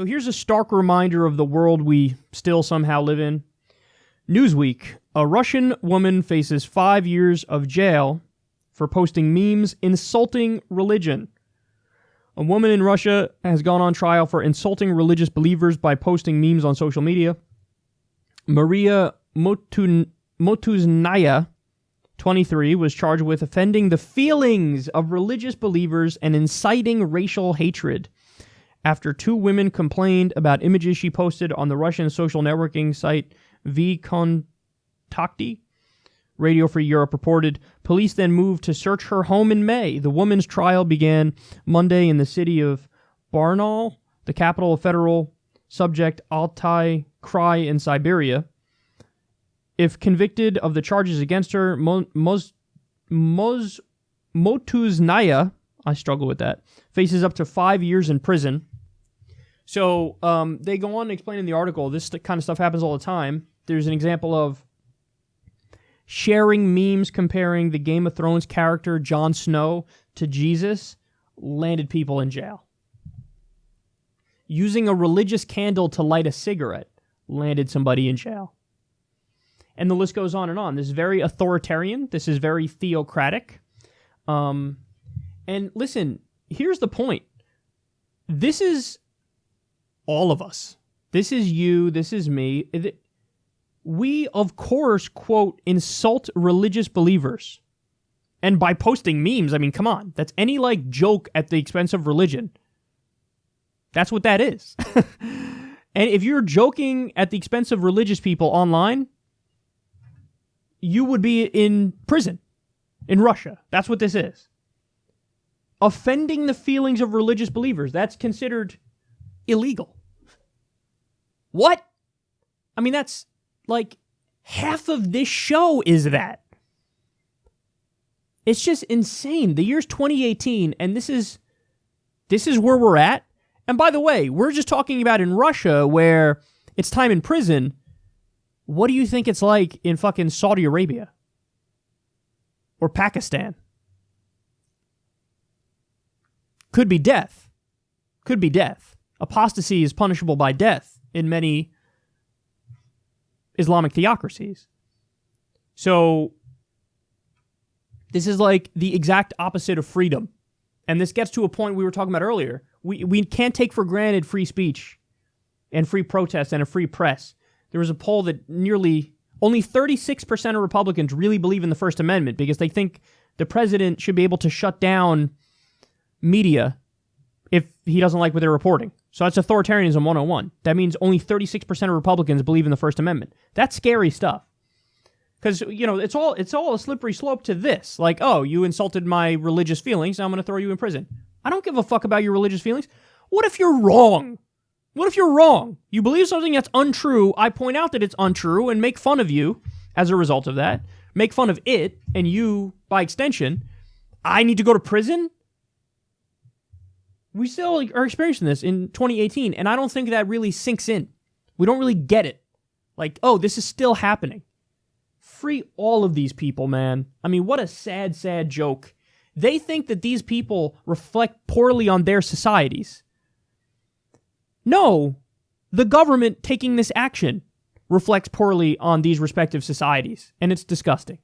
So here's a stark reminder of the world we still somehow live in. Newsweek, a Russian woman faces 5 years of jail for posting memes insulting religion. A woman in Russia has gone on trial for insulting religious believers by posting memes on social media. Maria Motuznaya, 23, was charged with offending the feelings of religious believers and inciting racial hatred after 2 women complained about images she posted on the Russian social networking site VKontakte. Radio Free Europe reported. Police then moved to search her home in May. The woman's trial began Monday in the city of Barnaul, the capital of federal subject Altai Krai in Siberia. If convicted of the charges against her, Motuznaya, I struggle with that, faces up to 5 years in prison. So they go on to explain in the article, this kind of stuff happens all the time. There's an example of sharing memes comparing the Game of Thrones character Jon Snow to Jesus landed people in jail. Using a religious candle to light a cigarette landed somebody in jail. And the list goes on and on. This is very authoritarian. This is very theocratic. And listen, here's the point. This is all of us. This is you. This is me. We, of course, quote, insult religious believers. And by posting memes, I mean, come on. That's any, joke at the expense of religion. That's what that is. And if you're joking at the expense of religious people online, you would be in prison in Russia. That's what this is. Offending the feelings of religious believers, that's considered illegal. What? I mean, that's half of this show is that. It's just insane. The year's 2018, and this is where we're at. And by the way, we're just talking about in Russia where it's time in prison. What do you think it's like in fucking Saudi Arabia? Or Pakistan? Could be death. Could be death. Apostasy is punishable by death in many Islamic theocracies. So this is the exact opposite of freedom. And this gets to a point we were talking about earlier. We can't take for granted free speech and free protest and a free press. There was a poll that only 36% of Republicans really believe in the First Amendment because they think the president should be able to shut down media if he doesn't like what they're reporting. So that's authoritarianism 101. That means only 36% of Republicans believe in the First Amendment. That's scary stuff. Because, it's all a slippery slope to this. You insulted my religious feelings, now I'm going to throw you in prison. I don't give a fuck about your religious feelings. What if you're wrong? What if you're wrong? You believe something that's untrue, I point out that it's untrue and make fun of you as a result of that. Make fun of it, and you, by extension, I need to go to prison? We still are experiencing this in 2018, and I don't think that really sinks in. We don't really get it. This is still happening. Free all of these people, man. I mean, what a sad, sad joke. They think that these people reflect poorly on their societies. No, the government taking this action reflects poorly on these respective societies, and it's disgusting.